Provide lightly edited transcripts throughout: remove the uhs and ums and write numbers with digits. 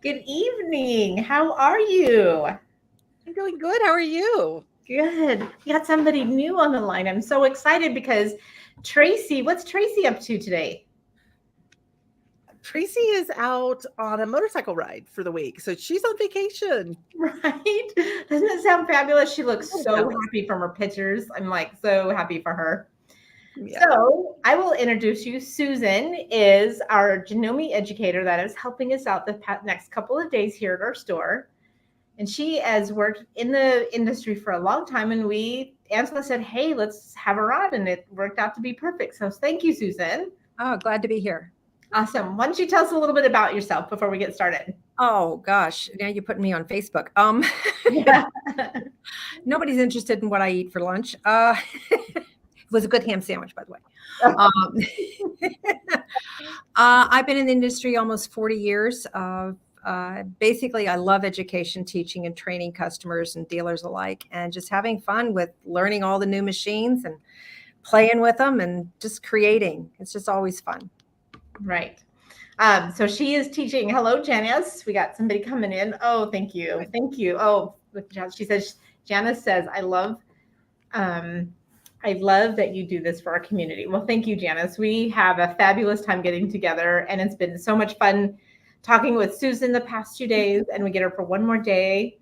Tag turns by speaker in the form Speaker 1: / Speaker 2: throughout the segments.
Speaker 1: Good evening. How are you?
Speaker 2: I'm doing good. How are you?
Speaker 1: Good. We got somebody new on the line. I'm so excited because Tracey, what's Tracey up to today?
Speaker 2: Tracy is out on a motorcycle ride for the week, so she's on vacation.
Speaker 1: Right? Doesn't it sound fabulous? She looks
Speaker 2: It
Speaker 1: so
Speaker 2: does.
Speaker 1: happy from her pictures. I'm like so happy for her.
Speaker 2: Yeah.
Speaker 1: So I will introduce you. Susan is our Janome educator that is helping us out the next couple of days here at our store. And she has worked in the industry for a long time. And Angela said, hey, let's have her on. And it worked out to be perfect. So thank you, Susan.
Speaker 3: Oh, glad to be here.
Speaker 1: Awesome. Why don't you tell us a little bit about yourself before we get started?
Speaker 3: Oh gosh, now you're putting me on Facebook.
Speaker 1: Yeah.
Speaker 3: Nobody's interested in what I eat for lunch. It was a good ham sandwich, by the way. I've been in the industry almost 40 years. Basically, I love education, teaching, and training customers and dealers alike, and just having fun with learning all the new machines and playing with them and just creating. It's just always fun.
Speaker 1: Right. So she is teaching. Hello, Janice. We got somebody coming in. Oh, thank you. Thank you. Oh, she says, Janice says, um, I love that you do this for our community. Well, thank you, Janice. We have a fabulous time getting together, and it's been so much fun talking with Susan the past 2 days, and we get her for one more day.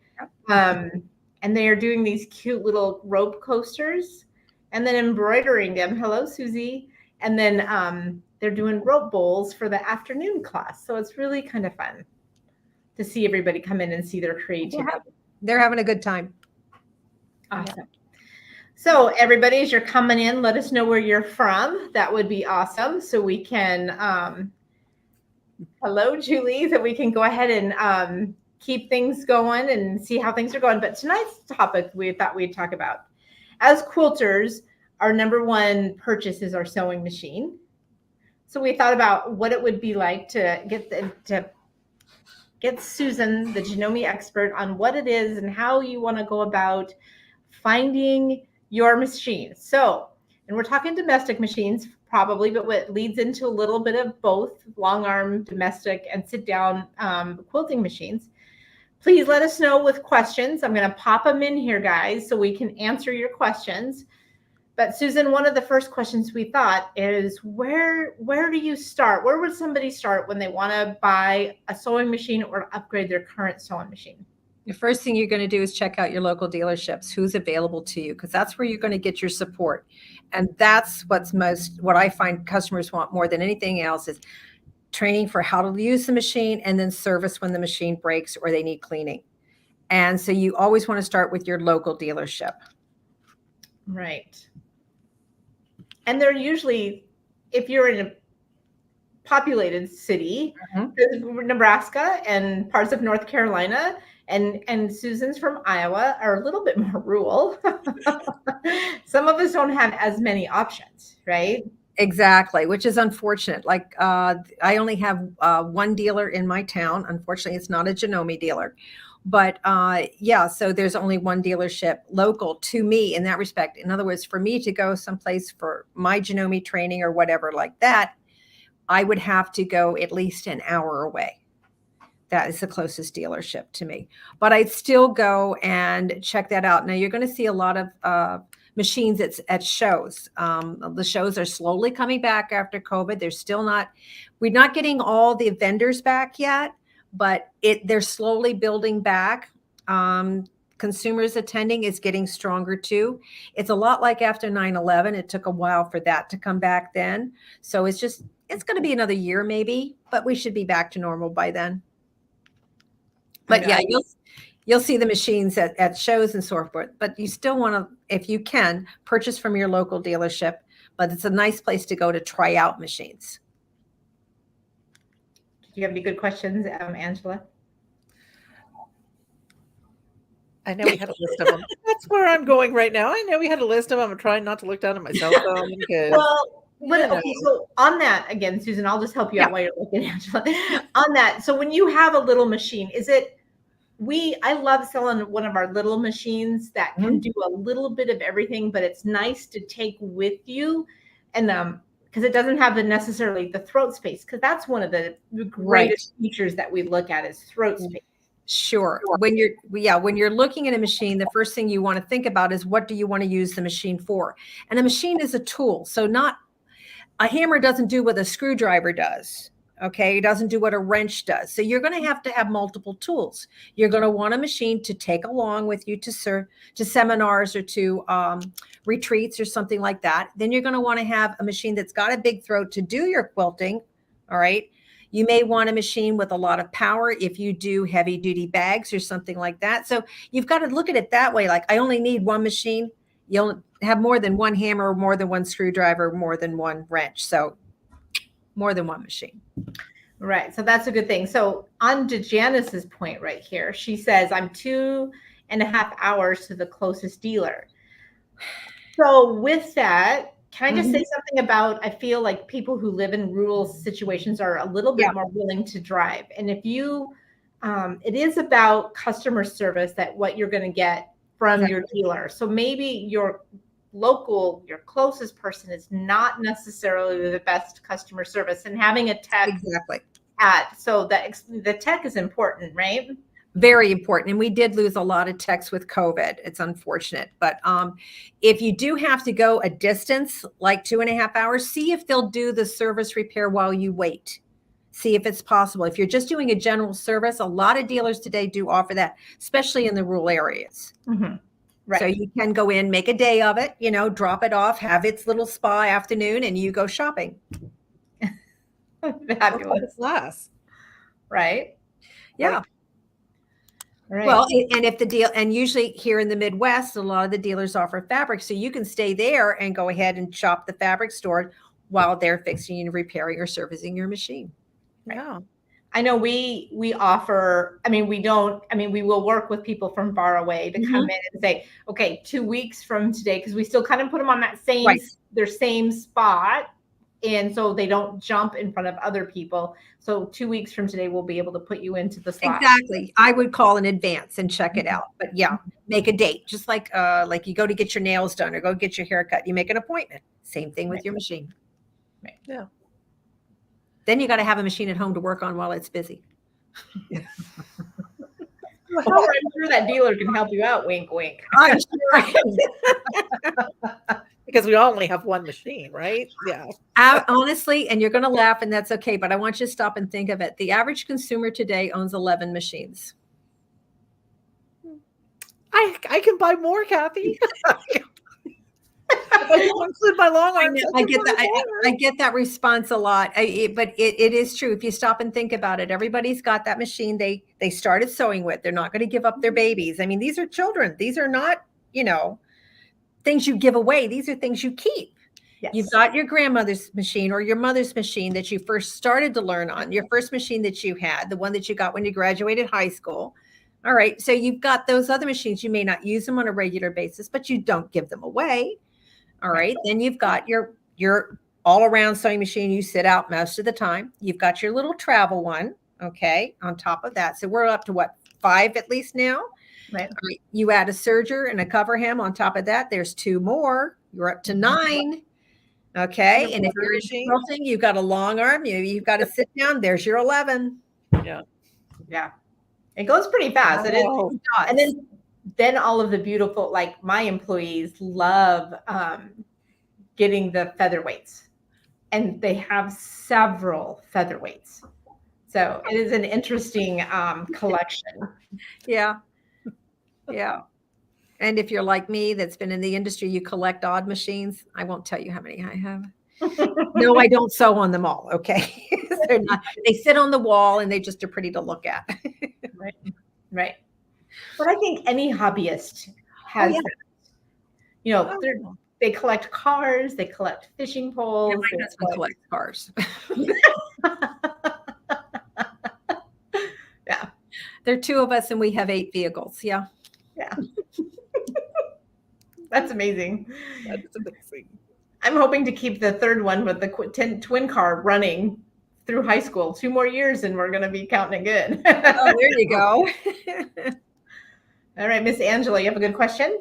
Speaker 1: And they are doing these cute little rope coasters and then embroidering them. Hello, Susie. And then they're doing rope bowls for the afternoon class. So it's really kind of fun to see everybody come in and see their creativity.
Speaker 3: They're having a good time.
Speaker 1: Awesome. Yeah. So everybody, as you're coming in, let us know where you're from. That would be awesome. So we can, hello, Julie, that we can go ahead and keep things going and see how things are going. But tonight's topic we thought we'd talk about. As quilters, our number one purchase is our sewing machine. So we thought about what it would be like to get Susan, the Janome expert, on what it is and how you want to go about finding your machine. So, and we're talking domestic machines probably, but what leads into a little bit of both long arm, domestic, and sit down quilting machines. Please let us know with questions. I'm going to pop them in here, guys, so we can answer your questions. But Susan, one of the first questions we thought is where do you start? Where would somebody start when they want to buy a sewing machine or upgrade their current sewing machine?
Speaker 3: The first thing you're going to do is check out your local dealerships, who's available to you, because that's where you're going to get your support. And that's what I find customers want more than anything else is training for how to use the machine and then service when the machine breaks or they need cleaning. And so you always want to start with your local dealership.
Speaker 1: Right. And they're usually, if you're in a populated city, Nebraska and parts of North Carolina, and Susan's from Iowa, are a little bit more rural. Some of us don't have as many options, right?
Speaker 3: Exactly, which is unfortunate. Like I only have one dealer in my town. Unfortunately, it's not a Janome dealer. But yeah, so there's only one dealership local to me in that respect. In other words, for me to go someplace for my Janome training or whatever like that, I would have to go at least an hour away. That is the closest dealership to me. But I'd still go and check that out. Now, you're going to see a lot of machines at shows. The shows are slowly coming back after COVID. We're not getting all the vendors back yet, but they're slowly building back. Consumers attending is getting stronger too. It's a lot like after 9/11. It took a while for that to come back then. So it's going to be another year maybe, but we should be back to normal by then. But yeah, you'll see the machines at shows and so forth, but you still want to, if you can, purchase from your local dealership, but it's a nice place to go to try out machines.
Speaker 1: Do you have any good questions, Angela?
Speaker 2: I know we had a list of them. That's where I'm going right now. I know we had a list of them. I'm trying not to look down at my cell phone.
Speaker 1: Okay, so on that, again, Susan, I'll just help you out while you're looking, Angela. On that, so when you have a little machine, I love selling one of our little machines that can do a little bit of everything, but it's nice to take with you. And because it doesn't have necessarily the throat space, because that's one of the greatest features that we look at is throat space.
Speaker 3: Sure. When you're looking at a machine, the first thing you want to think about is what do you want to use the machine for? And a machine is a tool. So not a hammer doesn't do what a screwdriver does. Okay. It doesn't do what a wrench does. So you're going to have multiple tools. You're going to want a machine to take along with you to seminars or to retreats or something like that. Then you're going to want to have a machine that's got a big throat to do your quilting. All right. You may want a machine with a lot of power if you do heavy duty bags or something like that. So you've got to look at it that way. Like, I only need one machine. You'll have more than one hammer, more than one screwdriver, more than one wrench. So more than one machine.
Speaker 1: Right. So that's a good thing. So on to Janice's point right here, she says, I'm 2.5 hours to the closest dealer. So with that, can I just say something about, I feel like people who live in rural situations are a little bit more willing to drive. And if you, it is about customer service, that what you're going to get from your dealer. So maybe your closest person is not necessarily the best customer service, and having a tech so the tech is important, right?
Speaker 3: Very important. And we did lose a lot of techs with COVID. It's unfortunate. But if you do have to go a distance, like 2.5 hours, see if they'll do the service repair while you wait. See if it's possible. If you're just doing a general service, a lot of dealers today do offer that, especially in the rural areas. Right. So you can go in, make a day of it, drop it off, have its little spa afternoon, and you go shopping.
Speaker 1: Fabulous.
Speaker 2: Class.
Speaker 1: Right.
Speaker 3: Yeah.
Speaker 1: Right.
Speaker 3: Well, and if the deal, and usually here in the Midwest, a lot of the dealers offer fabric. So you can stay there and go ahead and shop the fabric store while they're fixing and repairing or servicing your machine.
Speaker 1: Right. Yeah. I know we offer, we will work with people from far away to come in and say, okay, 2 weeks from today, because we still kind of put them on that their same spot. And so they don't jump in front of other people. So 2 weeks from today, we'll be able to put you into the slot.
Speaker 3: Exactly. I would call in advance and check it out. But yeah, make a date. Just like you go to get your nails done or go get your hair cut. You make an appointment. Same thing with your machine.
Speaker 1: Right.
Speaker 2: Yeah.
Speaker 3: Then you got to have a machine at home to work on while it's busy.
Speaker 1: Well, I'm sure that dealer can help you out. Wink, wink.
Speaker 3: I'm sure.
Speaker 2: Because we only have one machine, right? Yeah.
Speaker 3: Honestly, and you're going to laugh, and that's okay, but I want you to stop and think of it. The average consumer today owns 11 machines.
Speaker 2: I can buy more, Cathy. I don't include my long arms.
Speaker 3: I get that response a lot, but it is true. If you stop and think about it, everybody's got that machine they started sewing with. They're not going to give up their babies. These are children. These are not, things you give away. These are things you keep. Yes. You've got your grandmother's machine or your mother's machine that you first started to learn on, your first machine that you had, the one that you got when you graduated high school. All right. So you've got those other machines. You may not use them on a regular basis, but you don't give them away. All right. Then you've got your all around sewing machine. You sit out most of the time. You've got your little travel one. Okay. On top of that. So we're up to 5 at least now.
Speaker 1: Right.
Speaker 3: You add a serger and a cover hem on top of that. There's 2 more. You're up to 9. Okay. And if you're in quilting, you've got a long arm. You've got to sit down. There's your 11.
Speaker 2: Yeah.
Speaker 1: Yeah. It goes pretty fast. It is. And then all of the beautiful, like my employees love getting the featherweights, and they have several featherweights. So it is an interesting collection.
Speaker 3: Yeah. Yeah. And if you're like me, that's been in the industry, you collect odd machines. I won't tell you how many I have. No, I don't sew on them all. Okay. They sit on the wall and they just are pretty to look at.
Speaker 1: Right. Right. But I think any hobbyist has that. They collect cars, they collect fishing poles.
Speaker 3: Yeah, my husband collects cars.
Speaker 1: Yeah.
Speaker 3: There are 2 of us and we have 8 vehicles. Yeah.
Speaker 1: Yeah. That's amazing.
Speaker 2: That's amazing.
Speaker 1: I'm hoping to keep the third one with the twin car running through high school. 2 more years and we're going to be counting good.
Speaker 3: Oh, there you go.
Speaker 1: All right, Miss Angela, you have a good question?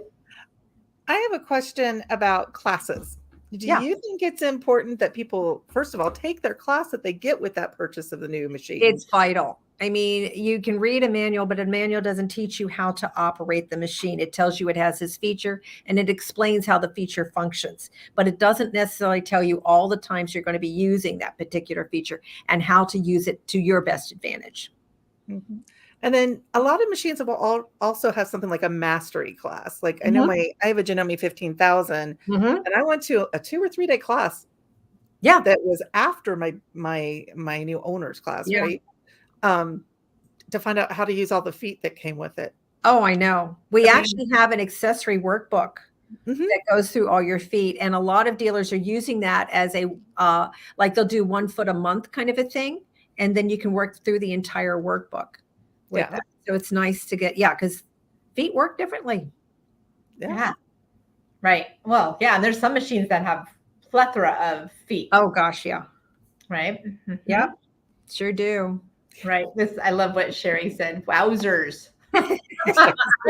Speaker 2: I have a question about classes. Do
Speaker 3: Yeah.
Speaker 2: you think it's important that people, first of all, take their class that they get with that purchase of the new machine?
Speaker 3: It's vital. I mean, you can read a manual, but a manual doesn't teach you how to operate the machine. It tells you it has this feature and it explains how the feature functions, but it doesn't necessarily tell you all the times you're going to be using that particular feature and how to use it to your best advantage.
Speaker 2: Mhm. And then a lot of machines will also have something like a mastery class. Like I know I have a Janome 15,000
Speaker 3: Mm-hmm.
Speaker 2: and I went to a 2 or 3 day class
Speaker 3: Yeah.
Speaker 2: that was after my new owner's class,
Speaker 3: Yeah.
Speaker 2: right? To find out how to use all the feet that came with it.
Speaker 3: Oh, I know. We
Speaker 2: I mean,
Speaker 3: actually have an accessory workbook that goes through all your feet. And a lot of dealers are using that as a, like they'll do 1 foot a month kind of a thing. And then you can work through the entire workbook with
Speaker 2: Yeah.
Speaker 3: that. So it's nice to get, because feet work differently.
Speaker 1: Yeah. Right. Well, yeah. And there's some machines that have plethora of feet.
Speaker 3: Oh gosh. Yeah.
Speaker 1: Right.
Speaker 3: Yeah. Sure do.
Speaker 1: Right. I love what Sherry said. Wowzers. I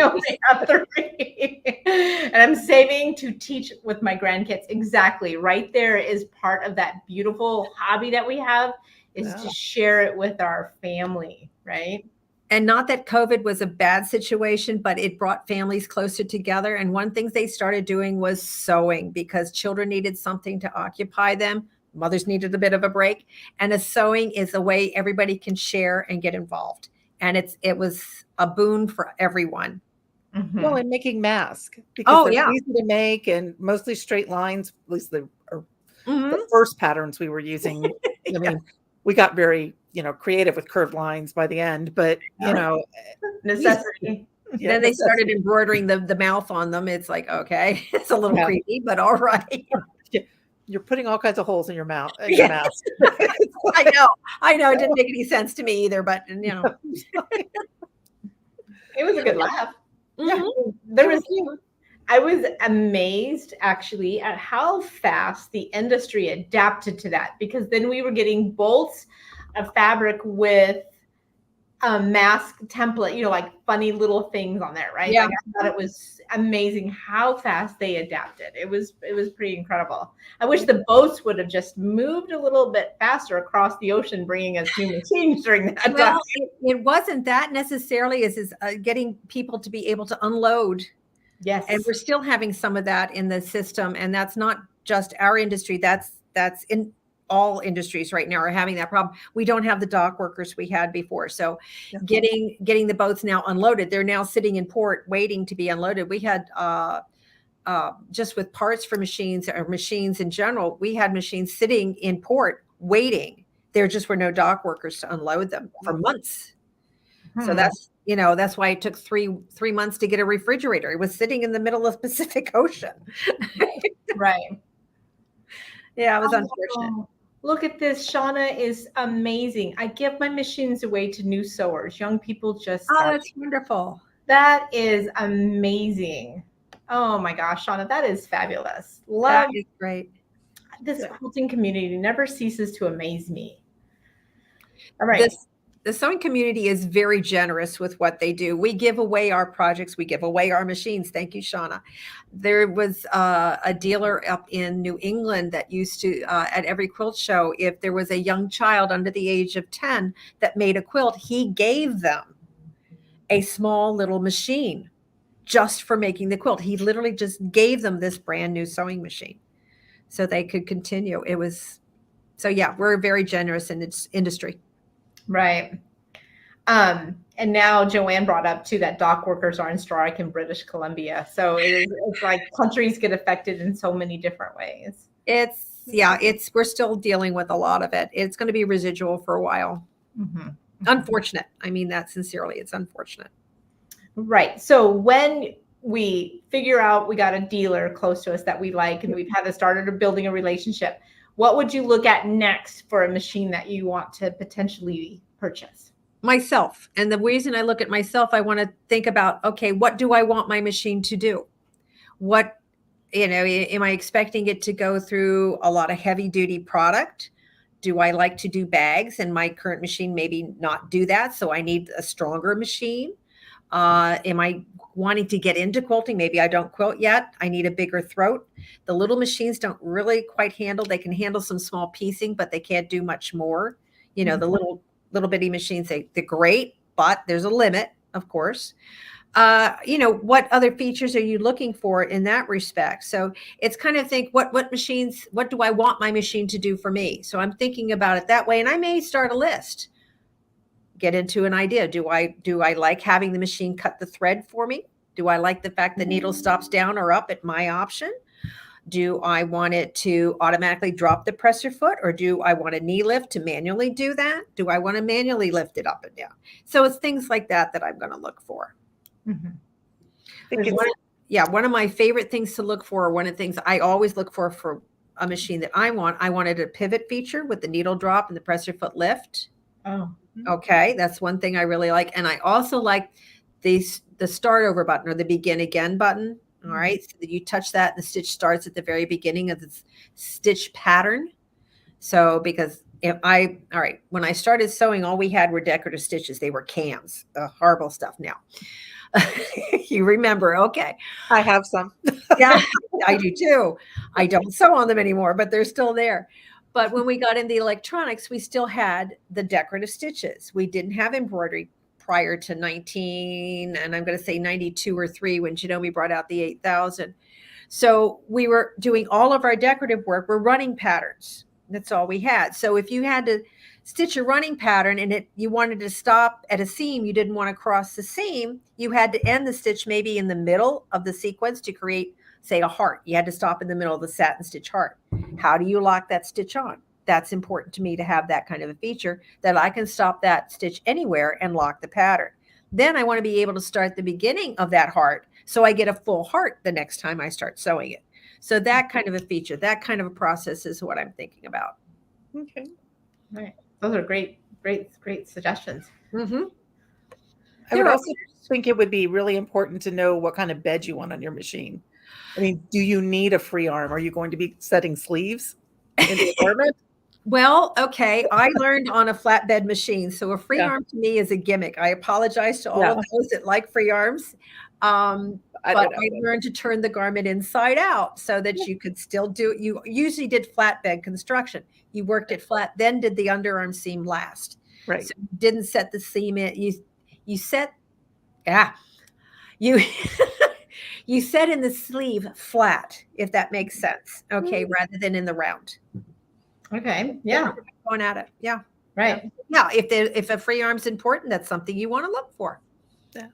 Speaker 1: only have 3. And I'm saving to teach with my grandkids. Exactly. Right there is part of that beautiful hobby that we have is to share it with our family. Right.
Speaker 3: And not that COVID was a bad situation, but it brought families closer together. And one thing they started doing was sewing because children needed something to occupy them. Mothers needed a bit of a break. And a sewing is a way everybody can share and get involved. And it was a boon for everyone.
Speaker 1: Mm-hmm.
Speaker 2: Well, and making masks because they're
Speaker 3: yeah.
Speaker 2: easy to make and mostly straight lines, at least the first patterns we were using. I mean, we got very, creative with curved lines by the end, but
Speaker 1: necessity.
Speaker 2: Yeah,
Speaker 3: then they started embroidering the mouth on them. It's like, okay, it's a little creepy, but all right.
Speaker 2: You're putting all kinds of holes in your mouth, in your mask.
Speaker 3: I know. It didn't make any sense to me either, but
Speaker 1: it was a good laugh.
Speaker 3: Yeah,
Speaker 1: I was amazed actually at how fast the industry adapted to that, because then we were getting bolts of fabric with a mask template, like funny little things on there, right?
Speaker 3: Yeah.
Speaker 1: Like, I thought it was amazing how fast they adapted. It was pretty incredible. I wish the boats would have just moved a little bit faster across the ocean, bringing us new machines during that time.
Speaker 3: Well, it wasn't that necessarily as getting people to be able to unload.
Speaker 1: Yes.
Speaker 3: And we're still having some of that in the system. And that's not just our industry. That's in all industries right now are having that problem. We don't have the dock workers we had before. So getting the boats now unloaded, they're now sitting in port waiting to be unloaded. We had just with parts for machines or machines in general, we had machines sitting in port waiting. There just were no dock workers to unload them for months. So that's why it took three months to get a refrigerator. It was sitting in the middle of the Pacific Ocean.
Speaker 1: Right.
Speaker 3: Yeah, it was unfortunate.
Speaker 1: Look at this. Shauna is amazing. I give my machines away to new sewers. Young people just starting.
Speaker 3: That's wonderful.
Speaker 1: That is amazing. Oh my gosh, Shauna, that is fabulous.
Speaker 3: That is great.
Speaker 1: This quilting community never ceases to amaze me. All right.
Speaker 3: The sewing community is very generous with what they do. We give away our projects. We give away our machines. Thank you, Shauna. There was a dealer up in New England that used to, at every quilt show, if there was a young child under the age of 10 that made a quilt, he gave them a small little machine just for making the quilt. He literally just gave them this brand new sewing machine so they could continue. We're very generous in its industry.
Speaker 1: Right. And now Joanne brought up too that dock workers are in strike in British Columbia. So it's like countries get affected in so many different ways.
Speaker 3: We're still dealing with a lot of it. It's going to be residual for a while.
Speaker 1: Mm-hmm.
Speaker 3: Unfortunate. I mean that sincerely. It's unfortunate.
Speaker 1: Right. So when we figure out we got a dealer close to us that we like and we've started building a relationship, what would you look at next for a machine that you want to potentially purchase?
Speaker 3: Myself. And the reason I look at myself, I want to think about, okay, what do I want my machine to do? Am I expecting it to go through a lot of heavy duty product? Do I like to do bags? And my current machine maybe not do that. So I need a stronger machine. Am I wanting to get into quilting? Maybe I don't quilt yet. I need a bigger throat. The little machines don't really quite handle. They can handle some small piecing, but they can't do much more. You know, the little bitty machines, they're great, but there's a limit, of course. You know, what other features are you looking for in that respect? So it's kind of think what machines, what do I want my machine to do for me? So I'm thinking about it that way, and I may start a list, get into an idea. Do I like having the machine cut the thread for me? Do I like the fact the needle stops down or up at my option? Do I want it to automatically drop the presser foot, or do I want a knee lift to manually do that? Do I want to manually lift it up and down? So it's things like that that I'm going to look for. One of my favorite things to look for, one of the things I always look for a machine that I wanted a pivot feature with the needle drop and the presser foot lift.
Speaker 1: Oh,
Speaker 3: okay. That's one thing I really like. And I also like the start over button, or the begin again button. All right. So that you touch that and the stitch starts at the very beginning of the stitch pattern. So because when I started sewing, all we had were decorative stitches. They were cams, horrible stuff now. You remember? Okay.
Speaker 2: I have some.
Speaker 3: Yeah, I do too. I don't sew on them anymore, but they're still there. But when we got into electronics, we still had the decorative stitches. We didn't have embroidery prior to 92 or 3 when Janome brought out the 8000. So we were doing all of our decorative work. We're running patterns. That's all we had. So if you had to stitch a running pattern and you wanted to stop at a seam, you didn't want to cross the seam, you had to end the stitch maybe in the middle of the sequence to create, say, a heart. You had to stop in the middle of the satin stitch heart. How do you lock that stitch on? That's important to me, to have that kind of a feature that I can stop that stitch anywhere and lock the pattern. Then I want to be able to start the beginning of that heart so I get a full heart the next time I start sewing it. So that kind of a feature, that kind of a process is what I'm thinking about.
Speaker 1: Okay. All right. Those are great suggestions.
Speaker 2: I would also think it would be really important to know what kind of bed you want on your machine. I mean, do you need a free arm? Are you going to be setting sleeves in the apartment?
Speaker 3: Well, okay. I learned on a flatbed machine. So a free arm to me is a gimmick. I apologize to all of those that like free arms. But I learned to turn the garment inside out so that you could still do it. You usually did flatbed construction. You worked it flat, then did the underarm seam last.
Speaker 2: Right.
Speaker 3: So you didn't set the seam in. You set you set in the sleeve flat, if that makes sense. Okay, rather than in the round.
Speaker 1: Okay. Yeah.
Speaker 3: Going at it. Yeah.
Speaker 1: Right.
Speaker 3: Yeah. If a free arm's important, that's something you want to look for.
Speaker 2: Yeah.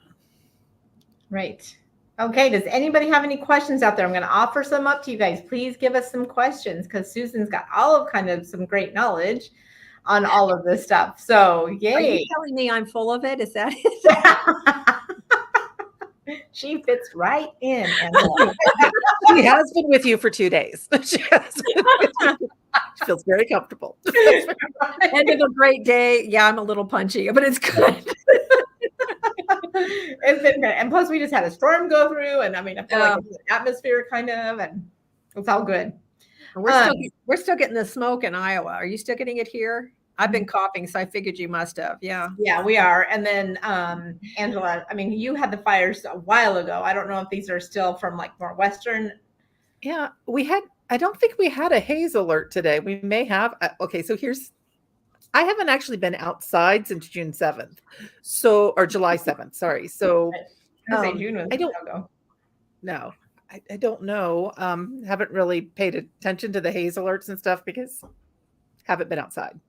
Speaker 1: Right. Okay. Does anybody have any questions out there? I'm going to offer some up to you guys. Please give us some questions, because Susan's got all of kind of some great knowledge on all of this stuff. So yay.
Speaker 3: Are you telling me I'm full of it? Is that it?
Speaker 1: She fits right in.
Speaker 2: She has been with you for 2 days. She feels very comfortable.
Speaker 3: End of a great day. Yeah, I'm a little punchy, but it's good.
Speaker 1: It's been good. And plus we just had a storm go through, and I mean, I feel like it's an atmosphere kind of, and it's all good.
Speaker 3: We're still getting the smoke in Iowa. Are you still getting it here? I've been coughing, so I figured you must have. Yeah.
Speaker 1: Yeah, we are. And then Angela, I mean, you had the fires a while ago. I don't know if these are still from like more Western.
Speaker 2: Yeah, I don't think we had a haze alert today. We may have. Okay, so I haven't actually been outside since June 7th. Or July 7th. Sorry. So
Speaker 1: June was
Speaker 2: I don't know. Haven't really paid attention to the haze alerts and stuff because haven't been outside.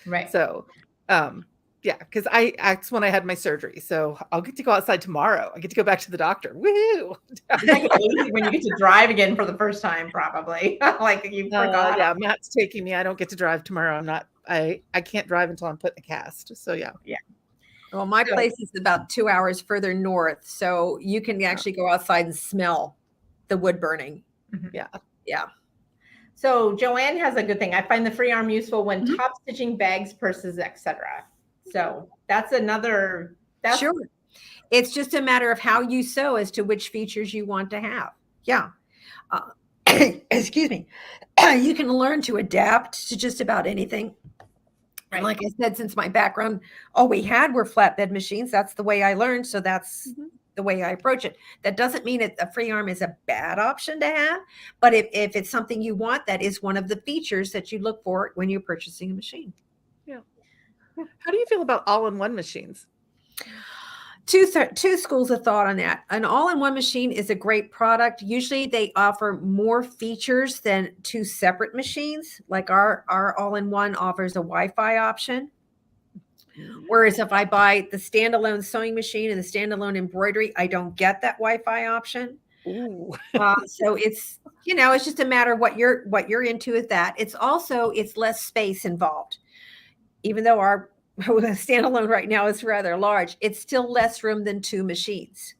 Speaker 1: Right.
Speaker 2: So, because that's when I had my surgery. So I'll get to go outside tomorrow. I get to go back to the doctor. Woohoo!
Speaker 1: When you get to drive again for the first time, probably. Like you forgot.
Speaker 2: Yeah, Matt's taking me. I don't get to drive tomorrow. I can't drive until I'm put in a cast. So yeah.
Speaker 1: Yeah.
Speaker 3: Well, my place is about 2 hours further north, so you can actually go outside and smell the wood burning.
Speaker 1: Mm-hmm.
Speaker 2: Yeah.
Speaker 3: Yeah.
Speaker 1: So Joanne has a good thing. I find the free arm useful when top stitching bags, purses, etc. So that's another.
Speaker 3: Sure. It's just a matter of how you sew as to which features you want to have. Yeah. Excuse me. You can learn to adapt to just about anything. And like I said, since my background, all we had were flatbed machines. That's the way I learned. So that's the way I approach it. That doesn't mean that a free arm is a bad option to have, but if it's something you want, that is one of the features that you look for when you're purchasing a machine.
Speaker 2: Yeah. How do you feel about all-in-one machines?
Speaker 3: Two schools of thought on that. An all-in-one machine is a great product. Usually they offer more features than two separate machines. Like our all-in-one offers a Wi-Fi option. Whereas if I buy the standalone sewing machine and the standalone embroidery, I don't get that Wi-Fi option.
Speaker 2: Ooh.
Speaker 3: So it's, it's just a matter of what you're into with that. It's less space involved. Even though our standalone right now is rather large, it's still less room than two machines.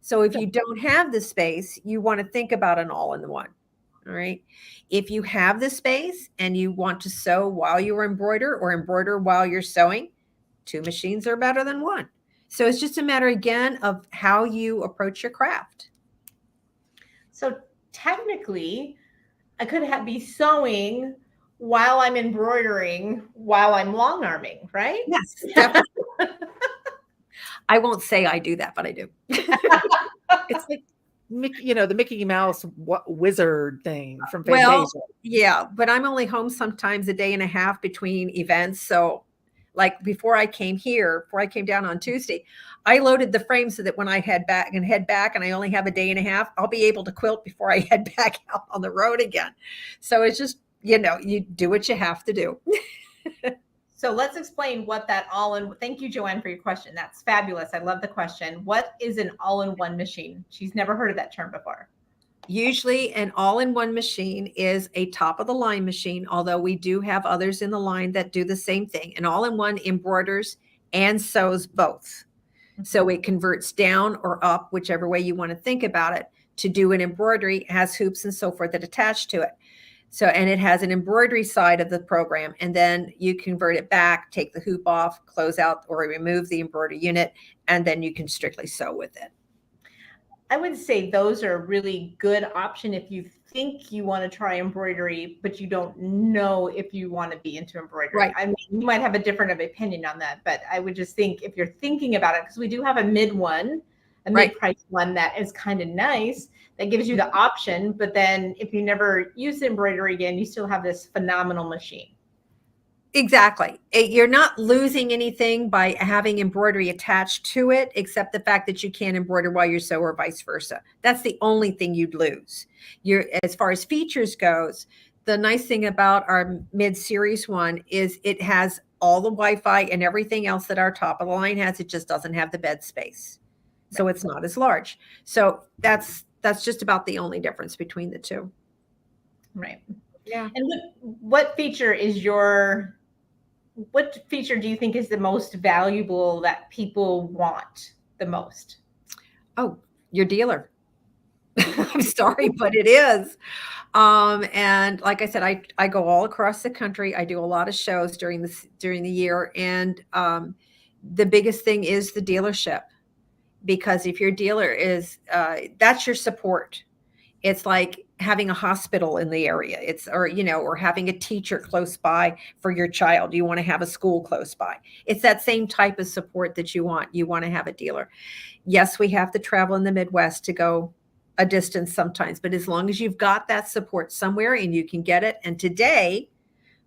Speaker 3: So if you don't have the space, you want to think about an all-in-one. All right. If you have the space and you want to sew while you embroider or embroider while you're sewing, two machines are better than one. So it's just a matter, again, of how you approach your craft.
Speaker 1: So technically, I could be sewing while I'm embroidering, while I'm long arming, right?
Speaker 3: Yes, definitely. I won't say I do that, but I do.
Speaker 2: It's like, the Mickey Mouse wizard thing from Fantasia.
Speaker 3: Well, yeah, but I'm only home sometimes a day and a half between events. So like before I came down on Tuesday, I loaded the frame so that when I head back and I only have a day and a half, I'll be able to quilt before I head back out on the road again. So it's just, you do what you have to do.
Speaker 1: So let's explain what that thank you, Joanne, for your question. That's fabulous. I love the question. What is an all-in-one machine? She's never heard of that term before.
Speaker 3: Usually an all-in-one machine is a top-of-the-line machine, although we do have others in the line that do the same thing. An all-in-one embroiders and sews both. So it converts down or up, whichever way you want to think about it, to do an embroidery, has hoops and so forth that attach to it. So, and it has an embroidery side of the program, and then you convert it back, take the hoop off, close out or remove the embroidery unit, and then you can strictly sew with it.
Speaker 1: I would say those are a really good option if you think you want to try embroidery, but you don't know if you want to be into embroidery.
Speaker 3: Right.
Speaker 1: I mean, you might have a different opinion on that, but I would just think if you're thinking about it, because we do have a mid-price one that is kind of nice, that gives you the option. But then if you never use embroidery again, you still have this phenomenal machine.
Speaker 3: Exactly. You're not losing anything by having embroidery attached to it, except the fact that you can't embroider while you sew or vice versa. That's the only thing you'd lose. As far as features goes, the nice thing about our mid-series one is it has all the Wi-Fi and everything else that our top of the line has. It just doesn't have the bed space. So it's not as large. So that's just about the only difference between the two.
Speaker 1: Right.
Speaker 3: Yeah.
Speaker 1: And what feature do you think is the most valuable that people want the most?
Speaker 3: Oh, your dealer. I'm sorry, but it is. And like I said, I go all across the country. I do a lot of shows during the year. And the biggest thing is the dealership, because if your dealer is, that's your support. It's like having a hospital in the area. Or having a teacher close by for your child. You want to have a school close by. It's that same type of support that you want. You want to have a dealer. Yes, we have to travel in the Midwest to go a distance sometimes, but as long as you've got that support somewhere and you can get it. And today,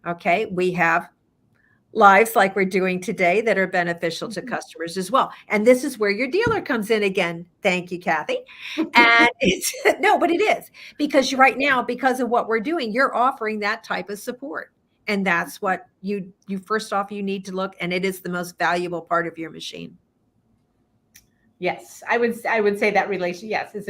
Speaker 3: okay, we have lives like we're doing today that are beneficial to customers as well. And this is where your dealer comes in again. Thank you, Cathy. And but it is, because right now, because of what we're doing, you're offering that type of support. And that's what you first off, you need to look, and it is the most valuable part of your machine.
Speaker 1: Yes, I would say that relation. Yes, it's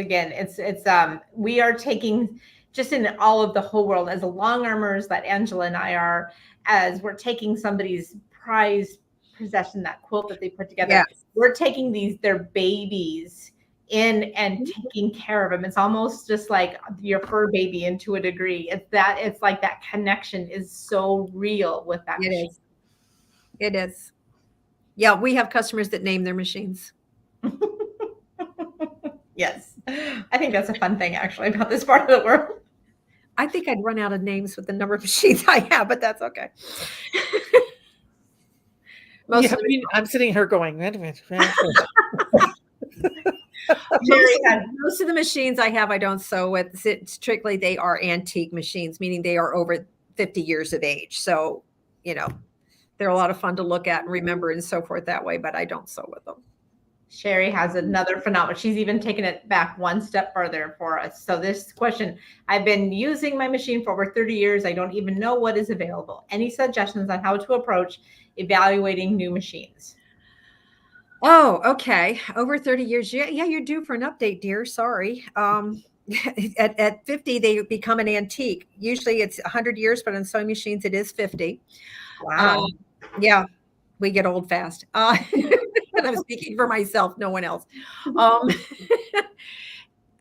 Speaker 1: we are taking, just in all of the whole world, as a long armers that Angela and I are, as we're taking somebody's prized possession, that quilt that they put together.
Speaker 3: Yes.
Speaker 1: We're taking their babies in and taking care of them. It's almost just like your fur baby, and to a degree, it's like that connection is so real with that machine.
Speaker 3: It is. Yeah, we have customers that name their machines.
Speaker 1: Yes, I think that's a fun thing actually about this part of the world.
Speaker 3: I think I'd run out of names with the number of machines I have, but that's okay. Most
Speaker 2: Yeah,
Speaker 3: of the
Speaker 2: I'm sitting here going, wait a minute.
Speaker 3: most of the machines I have, I don't sew with. Strictly, they are antique machines, meaning they are over 50 years of age. So, they're a lot of fun to look at and remember and so forth that way, but I don't sew with them.
Speaker 1: Sherry has another phenomenon. She's even taken it back one step further for us. So this question, I've been using my machine for over 30 years. I don't even know what is available. Any suggestions on how to approach evaluating new machines?
Speaker 3: Oh, okay. Over 30 years. Yeah, you're due for an update, dear. Sorry. At 50, they become an antique. Usually it's 100 years, but on sewing machines, it is 50.
Speaker 1: Wow.
Speaker 3: Yeah, we get old fast. And I'm speaking for myself, no one else.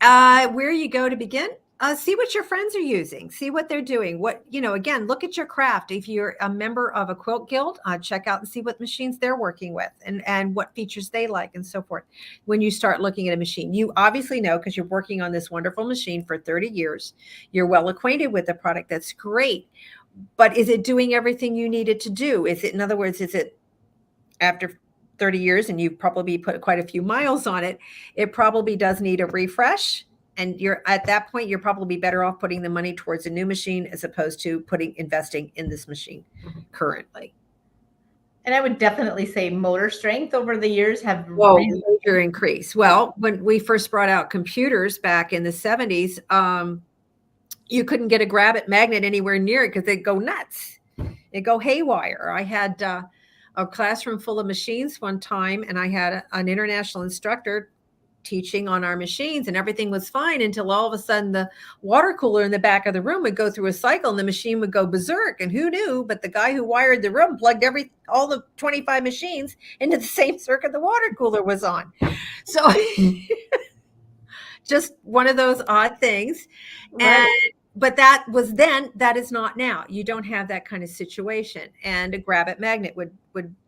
Speaker 3: Where you go to begin? See what your friends are using. See what they're doing. Again, look at your craft. If you're a member of a quilt guild, check out and see what machines they're working with and what features they like and so forth. When you start looking at a machine, you obviously know because you're working on this wonderful machine for 30 years. You're well acquainted with the product. That's great. But is it doing everything you need it to do? In other words, is it after 30 years and you've probably put quite a few miles on it, it probably does need a refresh. And you're at that point, you're probably better off putting the money towards a new machine as opposed to investing in this machine currently.
Speaker 1: And I would definitely say motor strength over the years have
Speaker 3: major increase. Well, when we first brought out computers back in the 70s, you couldn't get a grab-it magnet anywhere near it because they'd go nuts. They'd go haywire. I had a classroom full of machines one time, and I had an international instructor teaching on our machines, and everything was fine until all of a sudden the water cooler in the back of the room would go through a cycle and the machine would go berserk. And who knew? But the guy who wired the room plugged all the 25 machines into the same circuit the water cooler was on. So just one of those odd things. Right. But that was then, that is not now. You don't have that kind of situation. And a grab-it magnet would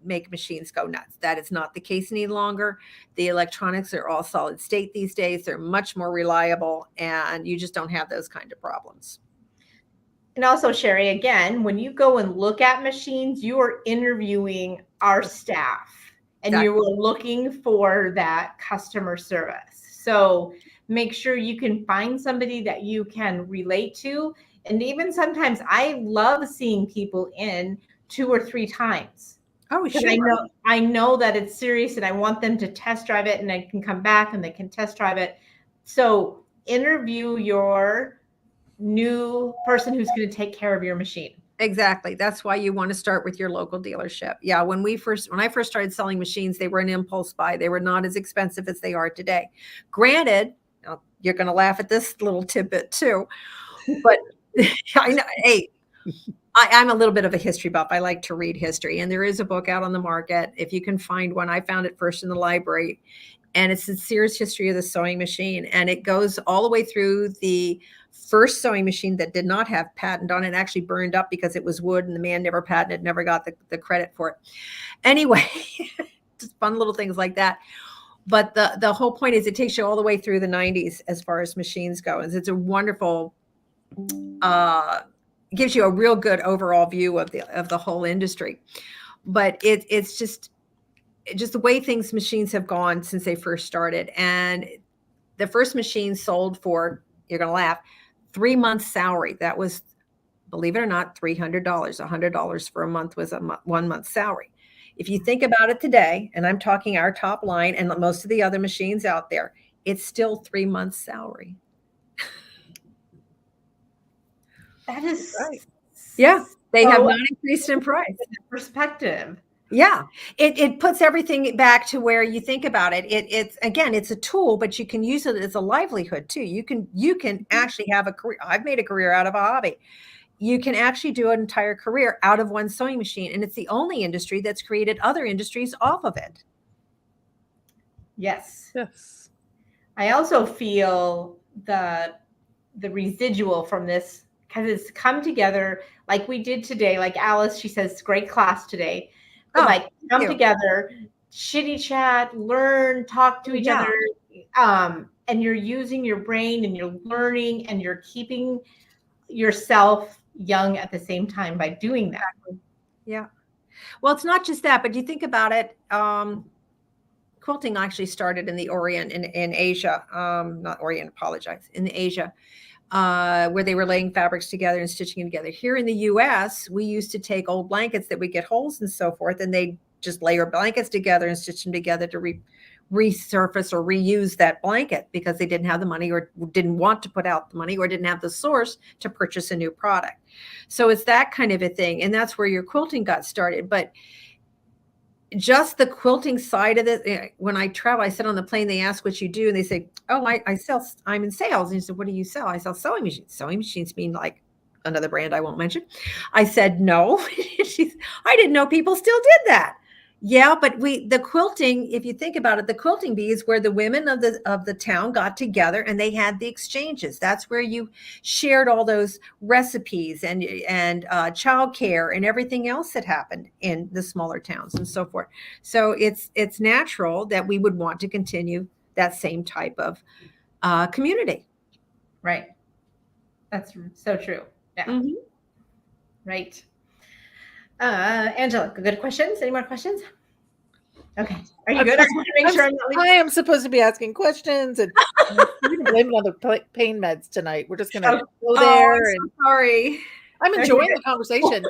Speaker 3: make machines go nuts. That is not the case any longer. The electronics are all solid state these days. They're much more reliable, and you just don't have those kind of problems.
Speaker 1: And also, Sherry, again, when you go and look at machines, you are interviewing our staff, and you are looking for that customer service. So make sure you can find somebody that you can relate to. And even sometimes I love seeing people in 2 or 3 times.
Speaker 3: Oh, sure.
Speaker 1: I know that it's serious and I want them to test drive it, and I can come back and they can test drive it. So interview your new person who's going to take care of your machine.
Speaker 3: Exactly. That's why you want to start with your local dealership. Yeah. When I first started selling machines, they were an impulse buy. They were not as expensive as they are today. Granted, you're going to laugh at this little tidbit too, but I know, hey, I'm a little bit of a history buff. I like to read history, and there is a book out on the market. If you can find one, I found it first in the library, and it's a serious history of the sewing machine. And it goes all the way through the first sewing machine that did not have patent on it, actually burned up because it was wood and the man never patented, never got the credit for it. Anyway, just fun little things like that. But the whole point is it takes you all the way through the 90s as far as machines go. It's a wonderful, gives you a real good overall view of the whole industry. But it's just the way machines have gone since they first started. And the first machine sold for, you're going to laugh, 3 months salary. That was, believe it or not, $300. $100 for a month was 1 month's salary. If you think about it today, and I'm talking our top line and most of the other machines out there, it's still 3 months salary.
Speaker 1: That is
Speaker 3: right. Yeah. They have not increased in price.
Speaker 1: Perspective.
Speaker 3: Yeah. It puts everything back to where you think about it. It's again, it's a tool, but you can use it as a livelihood too. You can actually have a career. I've made a career out of a hobby. You can actually do an entire career out of one sewing machine. And it's the only industry that's created other industries off of it.
Speaker 1: Yes.
Speaker 2: Yes.
Speaker 1: I also feel the residual from this, because it's come together like we did today. Like Alice, she says, great class today. But like come together, shitty chat, learn, talk to each other. And you're using your brain and you're learning and you're keeping yourself young at the same time by doing that.
Speaker 3: Yeah. Well, it's not just that, but you think about it. Quilting actually started in the Orient, in Asia, not Orient, apologize, in Asia, where they were laying fabrics together and stitching them together. Here in the US, we used to take old blankets that we get holes and so forth, and they just layer blankets together and stitch them together to resurface or reuse that blanket because they didn't have the money or didn't want to put out the money or didn't have the source to purchase a new product. So it's that kind of a thing. And that's where your quilting got started. But just the quilting side of it, when I travel, I sit on the plane, they ask what you do, and they say, oh, I sell, I'm in sales. And you said, what do you sell? I sell sewing machines. Sewing machines mean like another brand I won't mention. I said, no. I didn't know people still did that. Yeah, but the quilting, if you think about it, the quilting bee is where the women of the town got together and they had the exchanges. That's where you shared all those recipes and childcare and everything else that happened in the smaller towns and so forth. So it's natural that we would want to continue that same type of community.
Speaker 1: Right. That's so true. Yeah.
Speaker 3: Mm-hmm.
Speaker 1: Right. Angela, good questions? Any more questions? Okay. Are you good? I want to make sure I'm not leaving.
Speaker 2: I am supposed to be asking questions, and we're going to blame it on the pain meds tonight. We're just going to go there.
Speaker 3: I'm so sorry.
Speaker 2: I'm enjoying the conversation.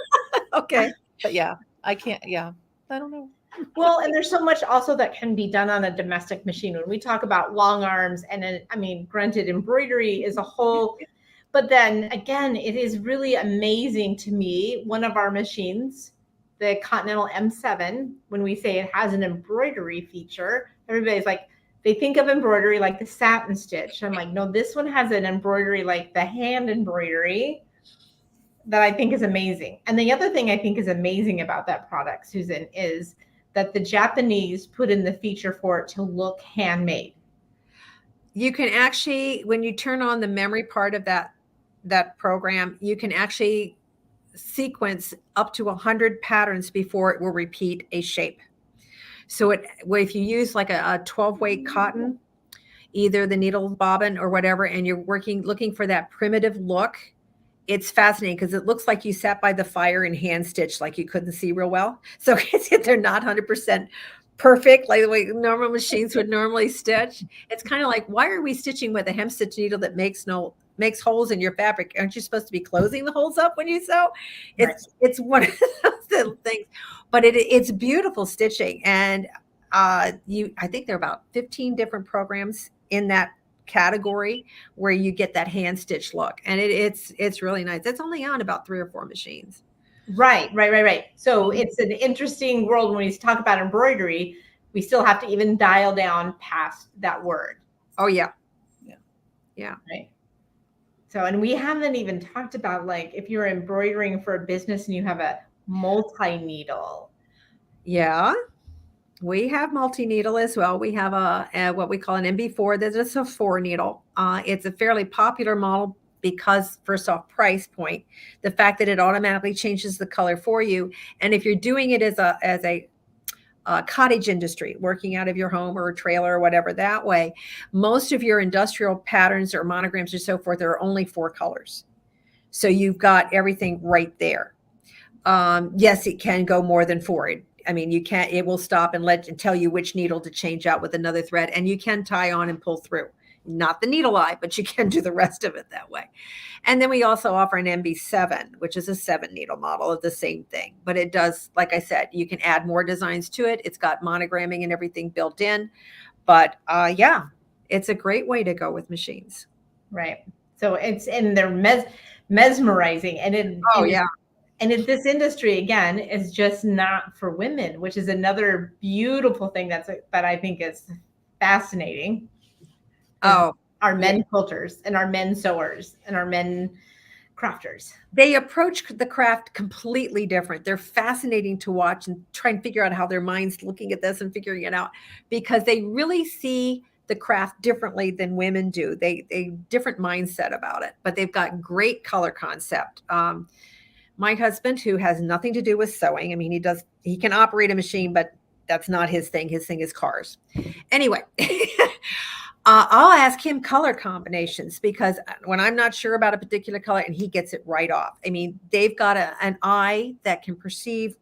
Speaker 3: Okay.
Speaker 2: But yeah, I can't. Yeah, I don't know.
Speaker 1: Well, and there's so much also that can be done on a domestic machine. When we talk about long arms, and I mean, granted, embroidery is a whole. But then again, it is really amazing to me. One of our machines, the Continental M7, when we say it has an embroidery feature, everybody's like, they think of embroidery like the satin stitch. I'm like, no, this one has an embroidery like the hand embroidery that I think is amazing. And the other thing I think is amazing about that product, Susan, is that the Japanese put in the feature for it to look handmade.
Speaker 3: You can actually, when you turn on the memory part of that program, you can actually sequence up to 100 patterns before it will repeat a shape. So if you use like a 12-weight cotton, either the needle bobbin or whatever, and you're looking for that primitive look, it's fascinating because it looks like you sat by the fire and hand stitched like you couldn't see real well. So they're not 100% perfect like the way normal machines would normally stitch. It's kind of like, why are we stitching with a hem stitch needle that makes holes in your fabric? Aren't you supposed to be closing the holes up when you sew? It's one of those things, but it's beautiful stitching. And I think there are about 15 different programs in that category where you get that hand stitch look, and it's really nice. It's only on about 3 or 4 machines.
Speaker 1: Right. So it's an interesting world. When we talk about embroidery, we still have to even dial down past that word.
Speaker 3: Oh yeah.
Speaker 1: Right. So, and we haven't even talked about like if you're embroidering for a business and you have a multi-needle.
Speaker 3: Yeah, we have multi-needle as well. We have a what we call an MB4. That is a 4-needle. It's a fairly popular model because, first off, price point, the fact that it automatically changes the color for you, and if you're doing it as a cottage industry, working out of your home or a trailer or whatever, that way, most of your industrial patterns or monograms or so forth, there are only 4 colors. So you've got everything right there. Yes, it can go more than 4. It will stop and tell you which needle to change out with another thread, and you can tie on and pull through. Not the needle eye, but you can do the rest of it that way. And then we also offer an MB7, which is a 7-needle model of the same thing. But it does, like I said, you can add more designs to it. It's got monogramming and everything built in. But yeah, it's a great way to go with machines.
Speaker 1: Right. So they're mesmerizing. And and this industry, again, is just not for women, which is another beautiful thing that I think is fascinating.
Speaker 3: Oh,
Speaker 1: our men quilters and our men sewers and our men crafters.
Speaker 3: They approach the craft completely different. They're fascinating to watch and try and figure out how their mind's looking at this and figuring it out, because they really see the craft differently than women do. They different mindset about it, but they've got great color concept. My husband, who has nothing to do with sewing, he can operate a machine, but that's not his thing. His thing is cars. Anyway, I'll ask him color combinations, because when I'm not sure about a particular color, and he gets it right off. They've got an eye that can perceive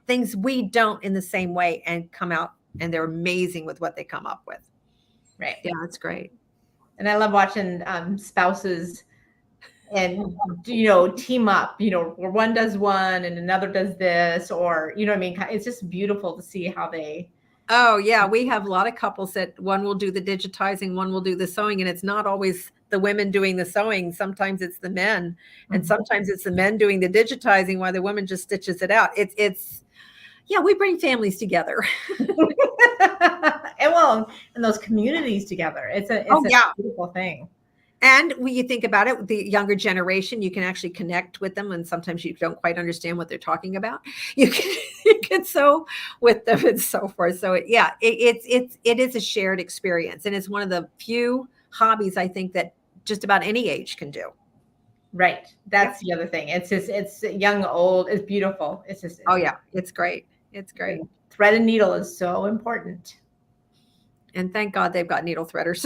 Speaker 3: things we don't in the same way and come out, and they're amazing with what they come up with.
Speaker 1: Right.
Speaker 3: Yeah, that's great.
Speaker 1: And I love watching spouses and, team up, where one does one and another does this, or, what I mean? It's just beautiful to see how they.
Speaker 3: Oh yeah, we have a lot of couples that one will do the digitizing, one will do the sewing, and it's not always the women doing the sewing. Sometimes it's the men, and sometimes it's the men doing the digitizing while the woman just stitches it out. It's yeah, we bring families together.
Speaker 1: And those communities together. It's a beautiful thing.
Speaker 3: And when you think about it, the younger generation, you can actually connect with them, and sometimes you don't quite understand what they're talking about. You can sew with them and so forth. So it is a shared experience, and it's one of the few hobbies I think that just about any age can do.
Speaker 1: Right. That's the other thing. It's young, old. It's beautiful. It's
Speaker 3: great. It's great.
Speaker 1: Thread and needle is so important.
Speaker 3: And thank God they've got needle threaders.